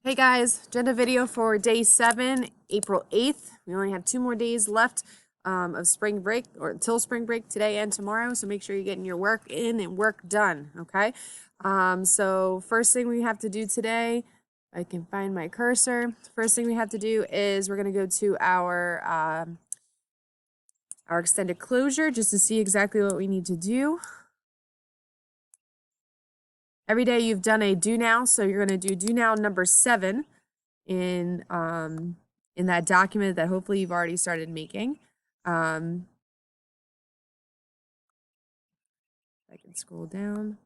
Hey guys, agenda video for day 7, April 8th. We only have 2 more days left of spring break, or until spring break, today and tomorrow. So make sure you're getting your work in and work done, okay? So first thing we have to do today, I can find my cursor. First thing we have to do is we're going to go to our extended closure just to see exactly what we need to do. Every day you've done a do now, so you're going to do now number 7 in that document that hopefully you've already started making. I can scroll down.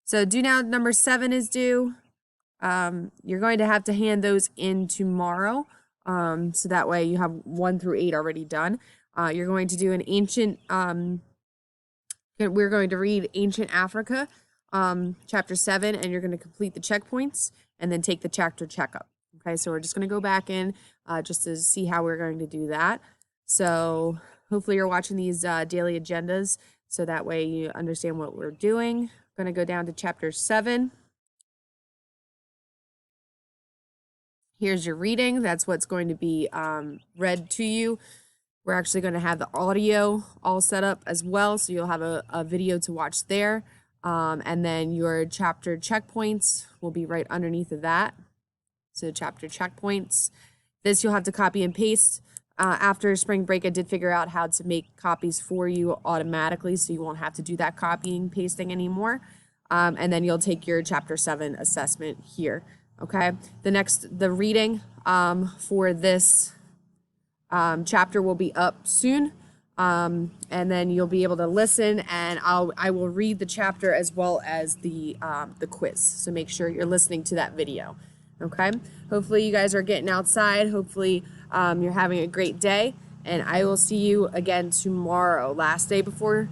So do now number 7 is due. You're going to have to hand those in tomorrow, so that way you have 1 through 8 already done. You're going to do an ancient. We're going to read Ancient Africa. Chapter 7, and you're going to complete the checkpoints and then take the chapter checkup. Okay, so we're just going to go back in just to see how we're going to do that. So hopefully you're watching these daily agendas so that way you understand what we're doing. I'm going to go down to chapter 7. Here's your reading. That's what's going to be read to you. We're actually going to have the audio all set up as well, so you'll have a video to watch there. And then your chapter checkpoints will be right underneath of that. So chapter checkpoints. This you'll have to copy and paste. After spring break, I did figure out how to make copies for you automatically, so you won't have to do that copying, pasting anymore. And then you'll take your chapter 7 assessment here. Okay. The reading for this chapter will be up soon. And then you'll be able to listen, and I will read the chapter as well as the quiz. So make sure you're listening to that video. Okay. Hopefully you guys are getting outside. Hopefully you're having a great day, and I will see you again tomorrow, last day before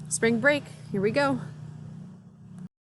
spring break. Here we go.